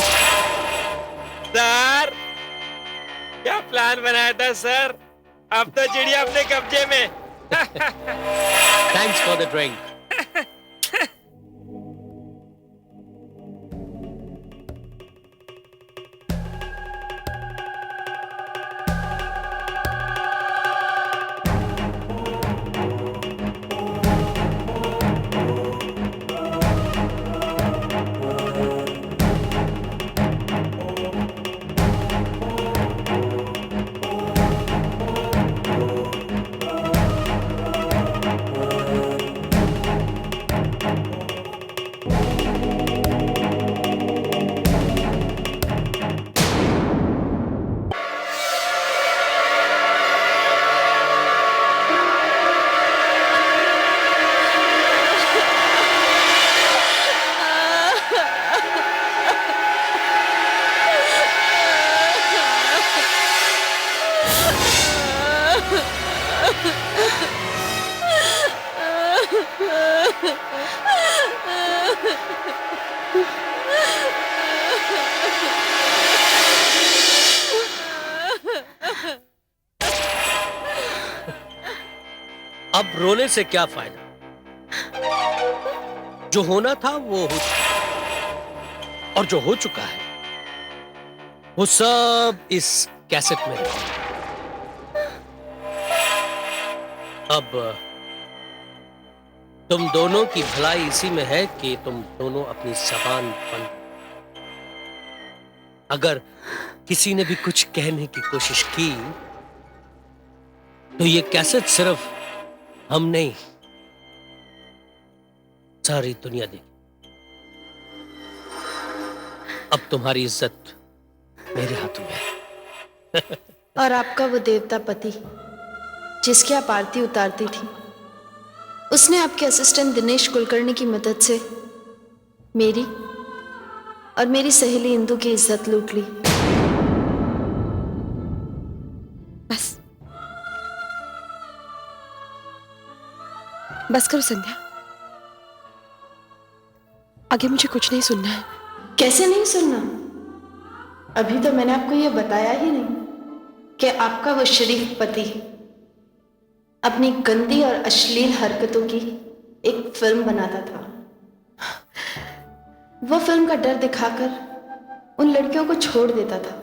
sir, क्या प्लान बनाया था सर? अब तो चिड़िया अपने कब्जे में। Thanks for the drink. अब रोने से क्या फायदा? जो होना था वो हो चुका, और जो हो चुका है वो सब इस कैसेट में है। अब तुम दोनों की भलाई इसी में है कि तुम दोनों अपनी जबान बंद। अगर किसी ने भी कुछ कहने की कोशिश की तो ये कैसेट सिर्फ हम नहीं, सारी दुनिया देगी। अब तुम्हारी इज्जत मेरे हाथों में है। और आपका वो देवता पति जिसकी आप आरती उतारती थी, उसने आपके असिस्टेंट दिनेश कुलकर्णी की मदद से मेरी और मेरी सहेली इंदु की इज्जत लूट ली। बस बस करो संध्या, आगे मुझे कुछ नहीं सुनना है। कैसे नहीं सुनना? अभी तो मैंने आपको यह बताया ही नहीं कि आपका वो शरीफ पति अपनी गंदी और अश्लील हरकतों की एक फिल्म बनाता था। वो फिल्म का डर दिखाकर उन लड़कियों को छोड़ देता था।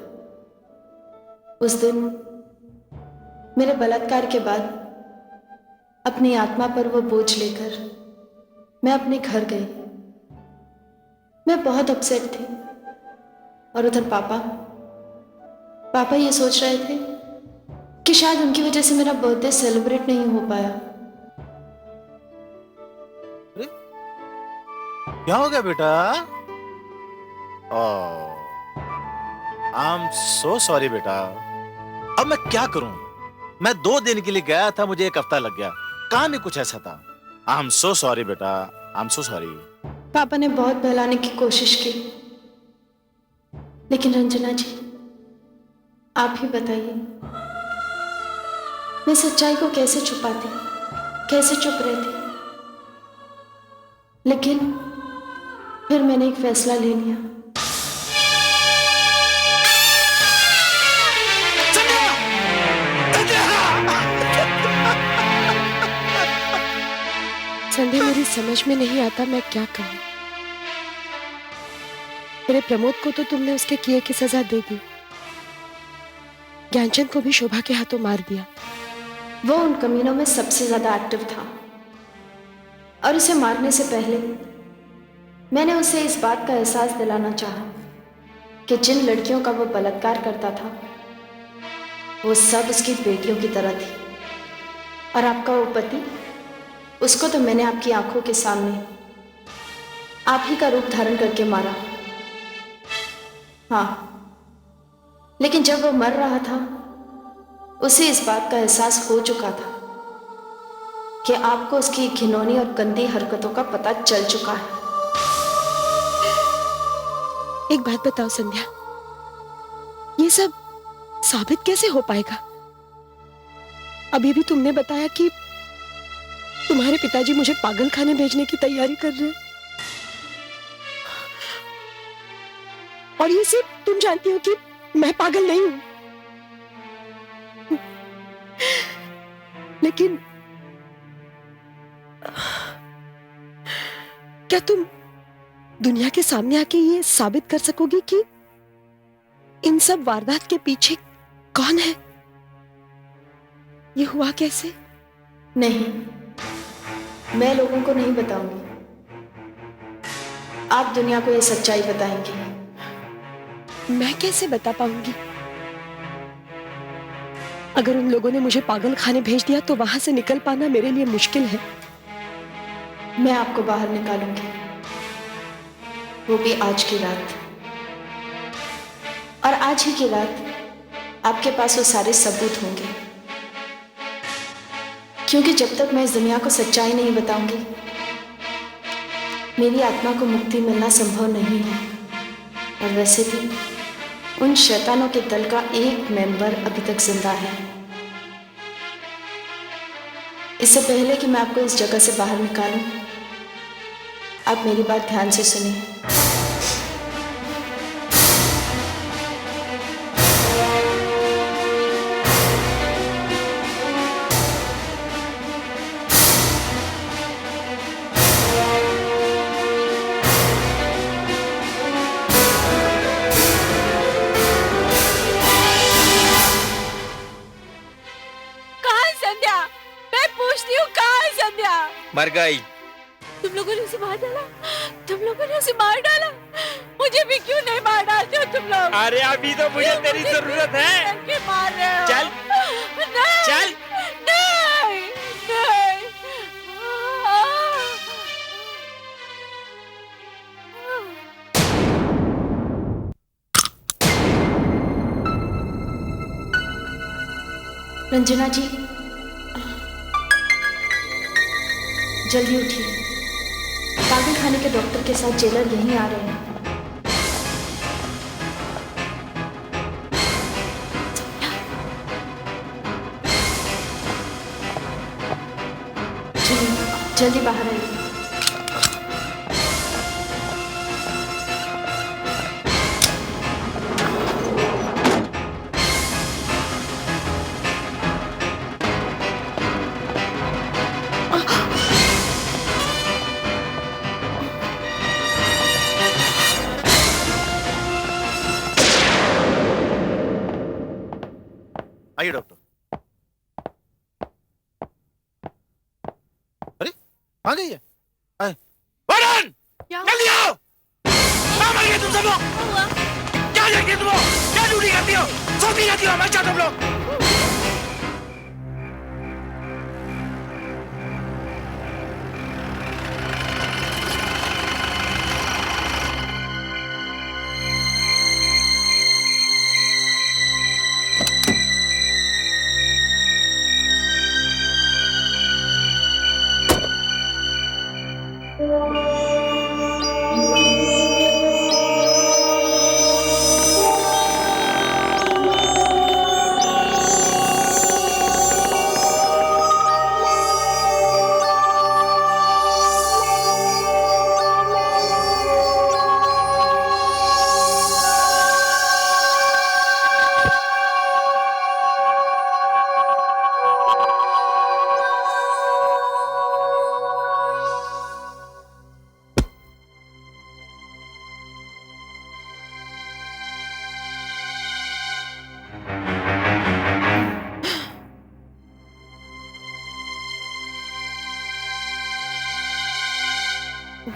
उस दिन मेरे बलात्कार के बाद अपनी आत्मा पर वो बोझ लेकर मैं अपने घर गई। मैं बहुत अपसेट थी, और उधर पापा ये सोच रहे थे कि शायद उनकी वजह से मेरा बर्थडे सेलिब्रेट नहीं हो पाया। क्या हो गया बेटा? आई एम सो सॉरी बेटा। अब मैं क्या करूं? मैं 2 दिन के लिए गया था, मुझे 1 हफ्ता लग गया। काम ही कुछ ऐसा था। आई एम सो सॉरी बेटा, आई एम सो सॉरी। पापा ने बहुत बहलाने की कोशिश की, लेकिन रंजना जी आप ही बताइए, मैं सच्चाई को कैसे छुपाती, कैसे चुप रहती। लेकिन फिर मैंने एक फैसला ले लिया। संध्या, मेरी समझ में नहीं आता मैं क्या करूं। मेरे प्रमोद को तो तुमने उसके किए की सजा दे दी, ज्ञानचंद को भी शोभा के हाथों मार दिया। वो उन कमीनों में सबसे ज्यादा एक्टिव था, और उसे मारने से पहले मैंने उसे इस बात का एहसास दिलाना चाहा कि जिन लड़कियों का वो बलात्कार करता था वो सब उसकी बेटियों की तरह थी, और आपका वो पति, उसको तो मैंने आपकी आंखों के सामने आप ही का रूप धारण करके मारा। हाँ, लेकिन जब वो मर रहा था उसे इस बात का एहसास हो चुका था कि आपको उसकी घिनौनी और गंदी हरकतों का पता चल चुका है। एक बात बताओ संध्या, ये सब साबित कैसे हो पाएगा? अभी भी तुमने बताया कि तुम्हारे पिताजी मुझे पागल खाने भेजने की तैयारी कर रहे हैं, और ये सिर्फ तुम जानती हो कि मैं पागल नहीं हूं। लेकिन क्या तुम दुनिया के सामने आके ये साबित कर सकोगी कि इन सब वारदात के पीछे कौन है? ये हुआ कैसे? नहीं, मैं लोगों को नहीं बताऊंगी, आप दुनिया को ये सच्चाई बताएंगे। मैं कैसे बता पाऊंगी? अगर उन लोगों ने मुझे पागल खाने भेज दिया तो वहां से निकल पाना मेरे लिए मुश्किल है। मैं आपको बाहर निकालूंगी, वो भी आज की रात, और आज ही की रात आपके पास वो सारे सबूत होंगे, क्योंकि जब तक मैं इस दुनिया को सच्चाई नहीं बताऊंगी मेरी आत्मा को मुक्ति मिलना संभव नहीं है। और वैसे भी उन शैतानों के दल का एक मेंबर अभी तक जिंदा है। इससे पहले कि मैं आपको इस जगह से बाहर निकालूं, आप मेरी बात ध्यान से सुनिए। मर गई। तुम लोगों ने उसे मार डाला, तुम लोगों ने उसे मार डाला। मुझे भी क्यों नहीं मार डालते हो तुम लोग? अरे अभी तो मुझे तेरी जरूरत है। क्यों मार रहे हो? चल नहीं, चल नहीं, नहीं। रंजना जी, जल्दी उठिए, पागल खाने के डॉक्टर के साथ जेलर यहीं आ रहे हैं। चलिए, जल्दी बाहर आइए। आइए डॉक्टर। अरे आ गई है। आए। वार्डन! जल्दी आओ! कहाँ मर गए तुम सब लोग? क्या देखते तुम लोग? क्या ड्यूटी करती हो? सोती रहती हो हमेशा तुम लोग? पानी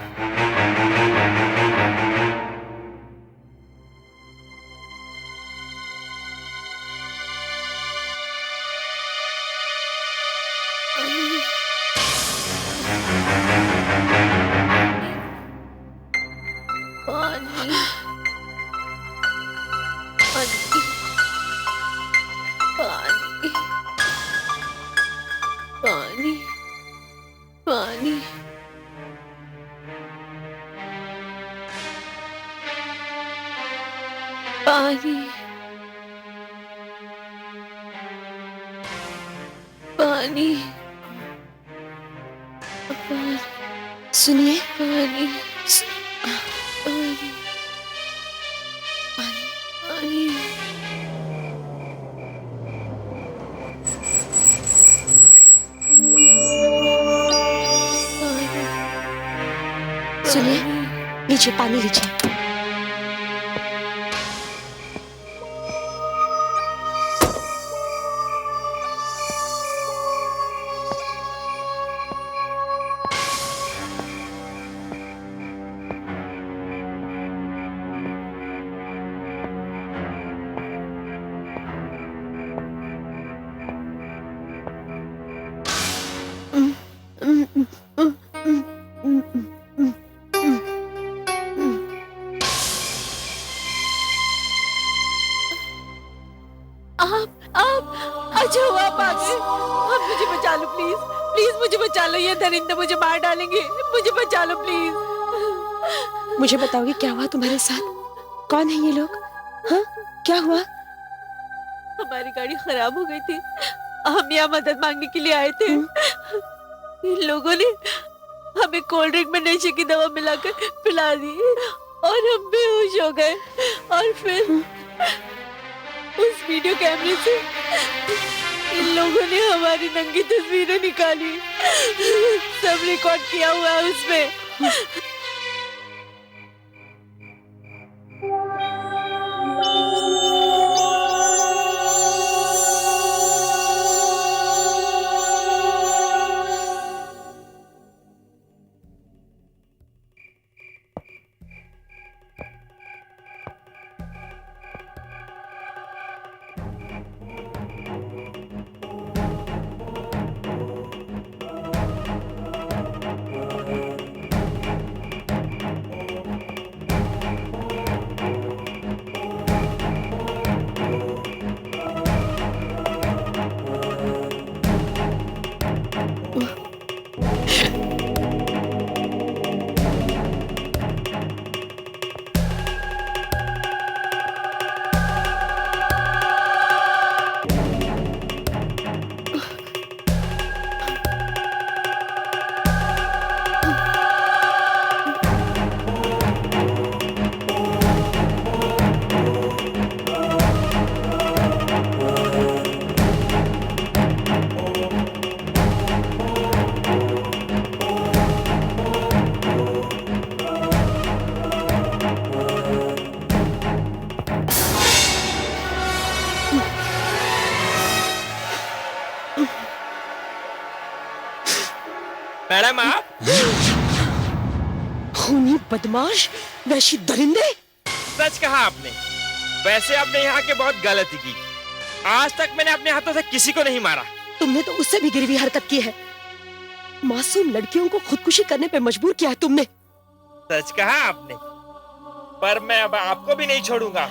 पानी पानी पानी पानी पानी सुनिए, पानी पानी सुनिए, लीजिए पानी लीजिए। अच्छा हुआ आप आ गए। आप मुझे बचा लो प्लीज, प्लीज मुझे बचा लो, ये दरिंदे मुझे मार डालेंगे, मुझे बचा लो प्लीज। मुझे बताओगे क्या हुआ तुम्हारे साथ? कौन है ये लोग? हाँ, क्या हुआ? हमारी गाड़ी खराब हो गई थी, हम यहाँ मदद मांगने के लिए आए थे। इन लोगों ने हमें कोल्ड ड्रिंक में नशे की दवा मिलाकर पिला दी और हम बेहोश हो गए। और फिर उस वीडियो कैमरे से इन लोगों ने हमारी नंगी तस्वीरें निकाली, सब रिकॉर्ड किया हुआ है उसमें। मैडम आप खूनी बदमाश, वैशी दरिंदे। सच कहा आपने। वैसे आपने यहाँ के बहुत गलती की। आज तक मैंने अपने हाथों से किसी को नहीं मारा। तुमने तो उससे भी गिरवी हरकत की है। मासूम लड़कियों को खुदकुशी करने पे मजबूर किया है तुमने। सच कहा आपने, पर मैं अब आपको भी नहीं छोड़ूंगा।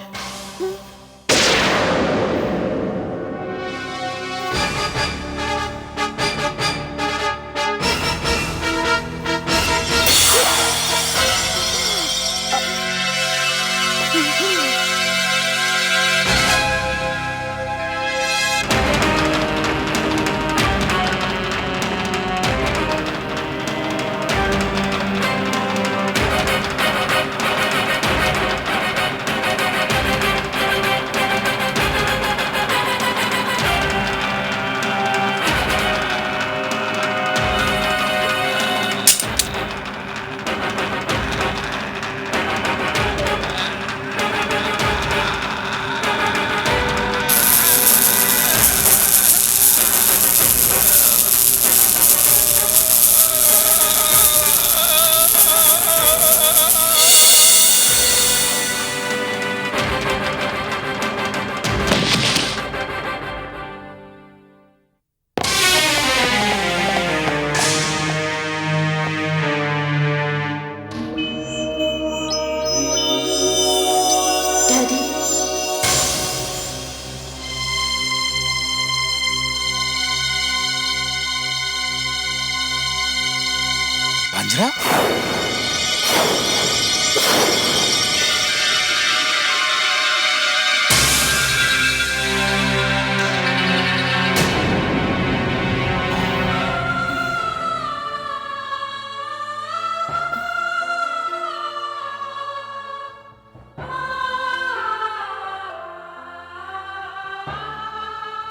मांजरा?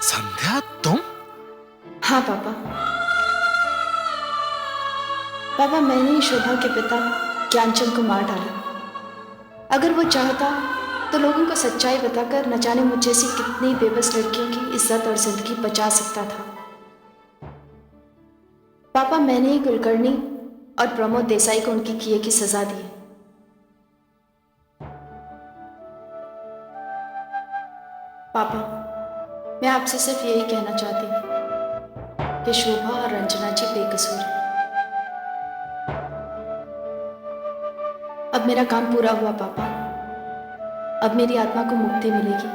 संध्या, तुम? हाँ पापा। पापा, मैंने ही शोभा के पिता ज्ञानचंद को मार डाला। अगर वो चाहता तो लोगों को सच्चाई बताकर न जाने मुझ जैसी कितनी बेबस लड़कियों की इज्जत और जिंदगी बचा सकता था। पापा, मैंने ही कुलकर्णी और प्रमोद देसाई को उनकी किए की सजा दी है। पापा, मैं आपसे सिर्फ यही कहना चाहती हूँ कि शोभा और रंजना जी बेकसूर हैं। अब मेरा काम पूरा हुआ पापा। अब मेरी आत्मा को मुक्ति मिलेगी।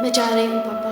मैं जा रही हूँ पापा।